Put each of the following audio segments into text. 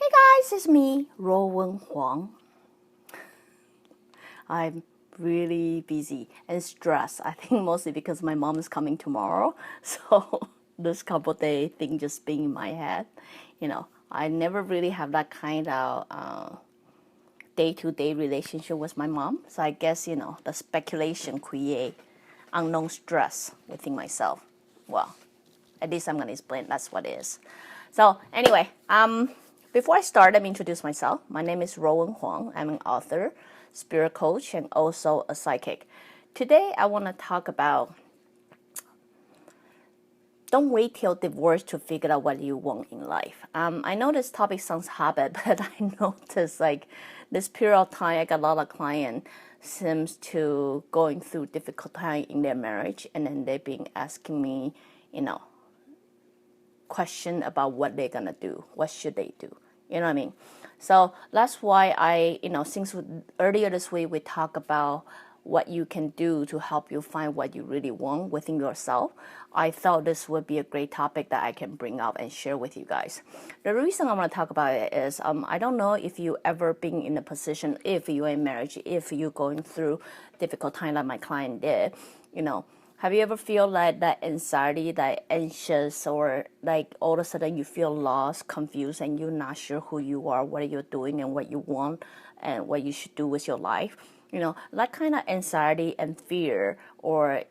Hey guys, it's me, Ruowen Huang. I'm really busy and stressed. I think mostly because my mom is coming tomorrow. So this couple day thing just being in my head. I never really have that kind of day-to-day relationship with my mom. So I guess, the speculation create unknown stress within myself. Well, at least I'm going to explain that's what it is. So anyway, before I start, let me introduce myself. My name is Ruowen Huang. I'm an author, spirit coach, and also a psychic. Today, I want to talk about don't wait till divorce to figure out what you want in life. I know this topic sounds habit, but I noticed this period of time, I got a lot of clients seems to going through difficult time in their marriage, and then they've been asking me, question about what they're gonna do, what should they do, you know what I mean? So that's why since earlier this week we talked about what you can do to help you find what you really want within yourself, I thought this would be a great topic that I can bring up and share with you guys. The reason I want to talk about it is I don't know if you ever been in a position, if you're in marriage, if you're going through difficult time like my client did, have you ever feel like that anxiety, that anxious, or like all of a sudden you feel lost, confused, and you're not sure who you are, what you're doing, and what you want, and what you should do with your life? That kind of anxiety and fear or,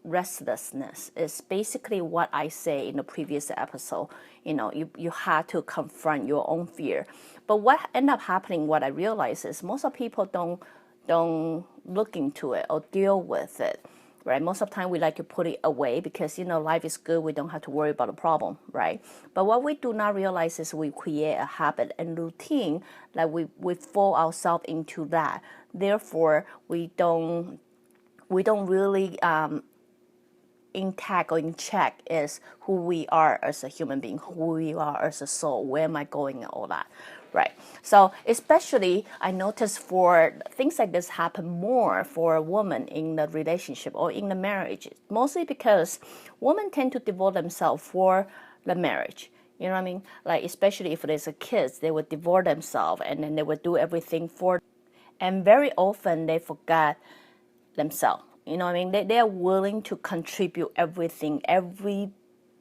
restlessness is basically what I say in the previous episode. You have to confront your own fear. But what ended up happening, what I realized is most of people don't look into it or deal with it. Right? Most of the time we like to put it away because, life is good. We don't have to worry about a problem, right? But what we do not realize is we create a habit and routine that we fall ourselves into that. Therefore, we don't really intact or in check is who we are as a human being, who we are as a soul, where am I going and all that, right? So especially I notice for things like this happen more for a woman in the relationship or in the marriage, mostly because women tend to devote themselves for the marriage. You know what I mean? Like especially if there's a kids, they would devote themselves and then they would do everything for, and very often they forget themselves. You know what I mean? They are willing to contribute everything, every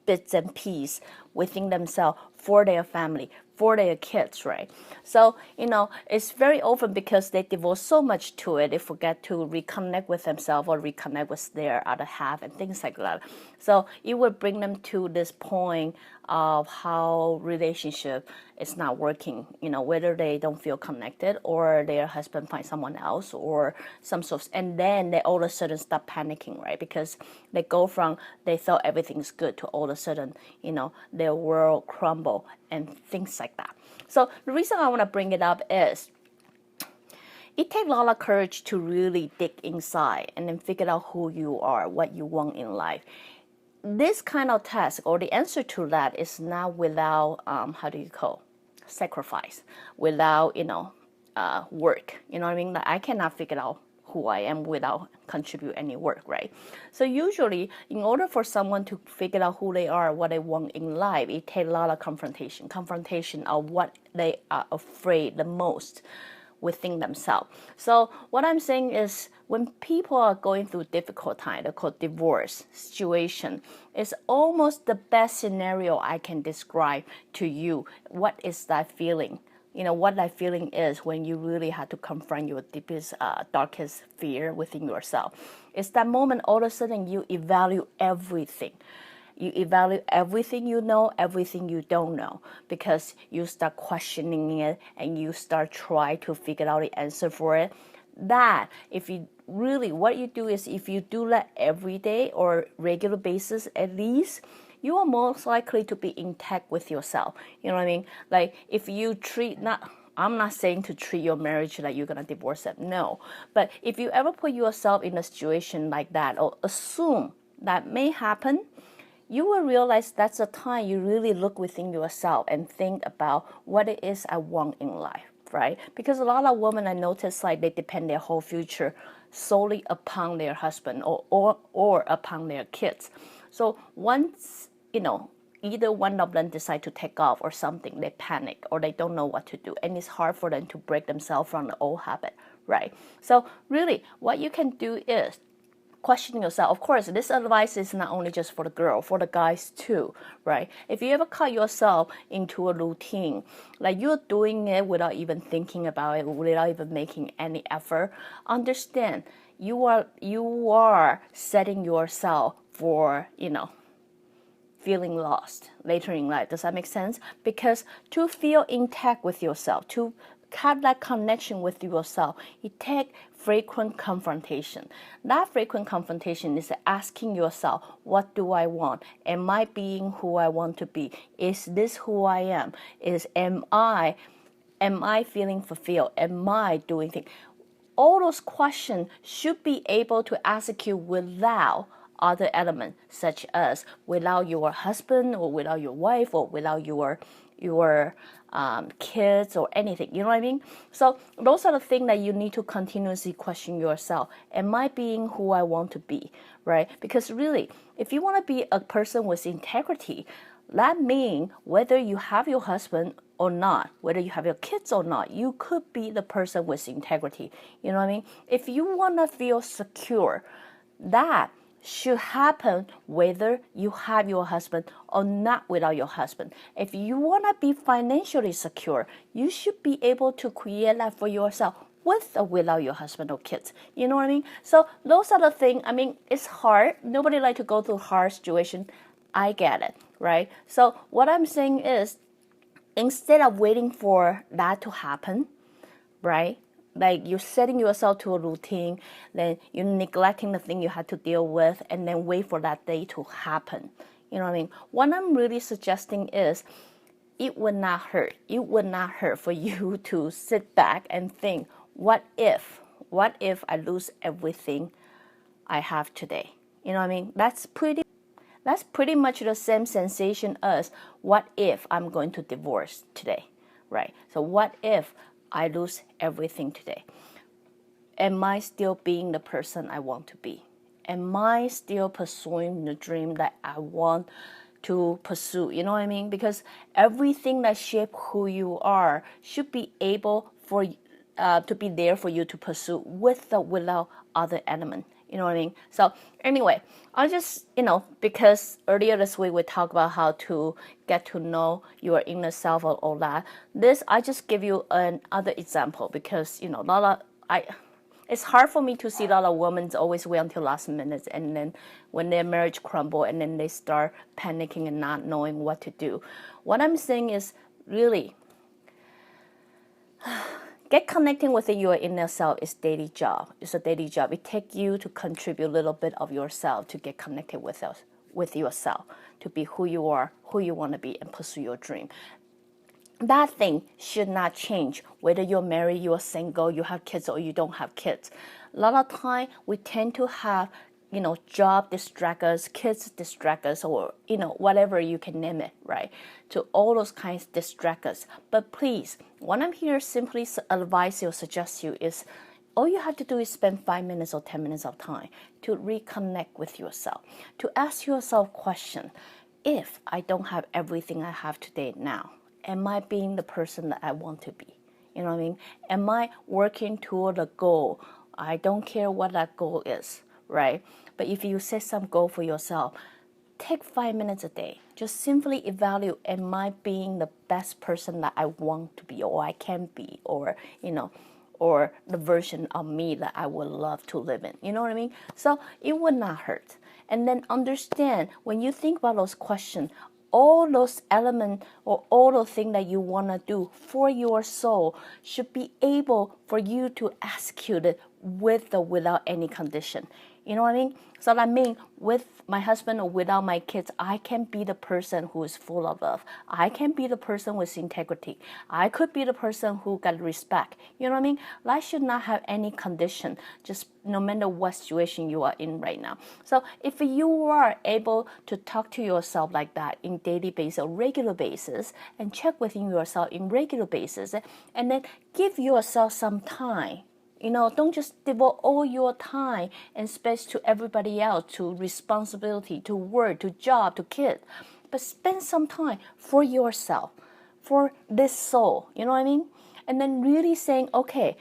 bits and piece within themselves for their family, for their kids, right? So, it's very often because they devote so much to it, they forget to reconnect with themselves or reconnect with their other half and things like that. So it will bring them to this point of how relationship is not working, whether they don't feel connected or their husband finds someone else or some sort of, and then they all of a sudden start panicking, right? Because they go from they thought everything's good to all of a sudden, their world crumble and things like that. So the reason I want to bring it up is it takes a lot of courage to really dig inside and then figure out who you are, what you want in life. This kind of task or the answer to that is not without sacrifice, without work. You know what I mean? Like I cannot figure out who I am without contribute any work, right? So usually, in order for someone to figure out who they are, what they want in life, it takes a lot of confrontation of what they are afraid the most within themselves. So what I'm saying is when people are going through difficult time, they call divorce situation, it's almost the best scenario I can describe to you. What is that feeling? What that feeling is when you really have to confront your deepest, darkest fear within yourself. It's that moment all of a sudden you evaluate everything. You evaluate everything you know, everything you don't know, because you start questioning it and you start trying to figure out the answer for it. That, if you really, what you do is if you do that every day or regular basis at least, you are most likely to be intact with yourself. You know what I mean? Like if you I'm not saying to treat your marriage like you're going to divorce them. No. But if you ever put yourself in a situation like that or assume that may happen, you will realize that's a time you really look within yourself and think about what it is I want in life, right? Because a lot of women I notice they depend their whole future solely upon their husband or upon their kids. So once, either one of them decide to take off or something, they panic or they don't know what to do, and it's hard for them to break themselves from the old habit, right? So really, what you can do is question yourself. Of course, this advice is not only just for the girl, for the guys too, right? If you ever caught yourself into a routine, like you're doing it without even thinking about it, without even making any effort, understand you are setting yourself for, feeling lost later in life. Does that make sense? Because to feel intact with yourself, to have that connection with yourself, it takes frequent confrontation. That frequent confrontation is asking yourself, what do I want? Am I being who I want to be? Is this who I am? Am I feeling fulfilled? Am I doing things? All those questions should be able to execute without other elements, such as without your husband or without your wife or without your kids or anything. You know what I mean? So those are the things that you need to continuously question yourself. Am I being who I want to be, right? Because really, if you want to be a person with integrity, that means whether you have your husband or not, whether you have your kids or not, you could be the person with integrity. You know what I mean? If you want to feel secure, that should happen whether you have your husband or not without your husband. If you want to be financially secure, you should be able to create that for yourself with or without your husband or kids. You know what I mean? So those are the things. I mean, it's hard. Nobody like to go through hard situation. I get it, right? So what I'm saying is, instead of waiting for that to happen, right? Like you're setting yourself to a routine, then you're neglecting the thing you had to deal with, and then wait for that day to happen. You know what I mean? What I'm really suggesting is, it would not hurt. It would not hurt for you to sit back and think, what if I lose everything I have today? You know what I mean? That's pretty much the same sensation as, what if I'm going to divorce today, right? So what if I lose everything today? Am I still being the person I want to be? Am I still pursuing the dream that I want to pursue? You know what I mean? Because everything that shapes who you are should be able for to be there for you to pursue with or without other element. You know what I mean? So anyway, I just, because earlier this week we talked about how to get to know your inner self and all that. I just give you another example because, it's hard for me to see a lot of women always wait until last minute, and then when their marriage crumble and then they start panicking and not knowing what to do. What I'm saying is, really, get connecting with your inner self is daily job. It's a daily job. It takes you to contribute a little bit of yourself to get connected with yourself, to be who you are, who you want to be, and pursue your dream. That thing should not change whether you're married, you're single, you have kids, or you don't have kids. A lot of time we tend to have, job distract us, kids distract us, or, whatever you can name it, right? To all those kinds distract us. But please, what I'm here simply advise you or suggest you is, all you have to do is spend 5 minutes or 10 minutes of time to reconnect with yourself, to ask yourself question, if I don't have everything I have today now, am I being the person that I want to be? You know what I mean? Am I working toward a goal? I don't care what that goal is, right? But if you set some goal for yourself, take 5 minutes a day. Just simply evaluate, am I being the best person that I want to be, or I can be, or, or the version of me that I would love to live in. You know what I mean? So it would not hurt. And then understand, when you think about those questions, all those elements or all those things that you want to do for your soul should be able for you to execute it with or without any condition. You know what I mean? So that means with my husband or without my kids, I can be the person who is full of love. I can be the person with integrity. I could be the person who got respect. You know what I mean? Life should not have any condition, just no matter what situation you are in right now. So if you are able to talk to yourself like that in daily basis or regular basis, and check within yourself in regular basis, and then give yourself some time. Don't just devote all your time and space to everybody else, to responsibility, to work, to job, to kids. but spend some time for yourself, for this soul, you know what I mean? And then really saying, okay,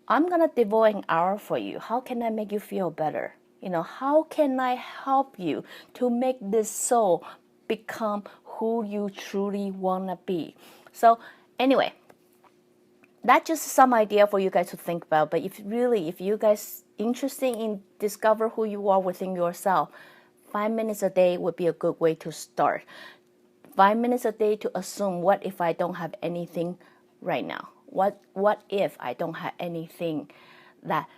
I'm going to devote an hour for you. How can I make you feel better? How can I help you to make this soul become who you truly want to be? So anyway, that's just some idea for you guys to think about. But if you guys interested in discover who you are within yourself, 5 minutes a day would be a good way to start. 5 minutes a day to assume, what if I don't have anything right now? What if I don't have anything that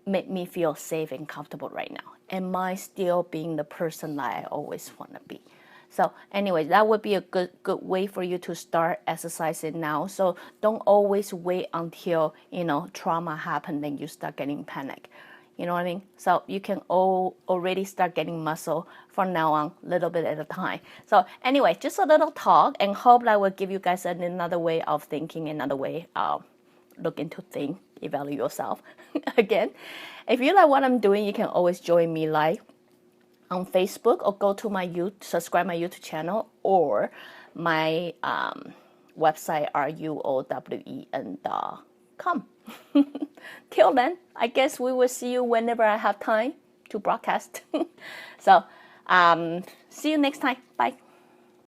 make me feel safe and comfortable right now? Am I still being the person that I always want to be? So anyway, that would be a good way for you to start exercising now. So don't always wait until, trauma happened, then you start getting panic. You know what I mean? So you can already start getting muscle from now on, little bit at a time. So anyway, just a little talk, and hope that will give you guys another way of thinking, another way look into things, evaluate yourself. Again, if you like what I'm doing, you can always join me live on Facebook, or go to my subscribe my YouTube channel, or my website, ruowen.com. Till then, I guess we will see you whenever I have time to broadcast. So, see you next time. Bye.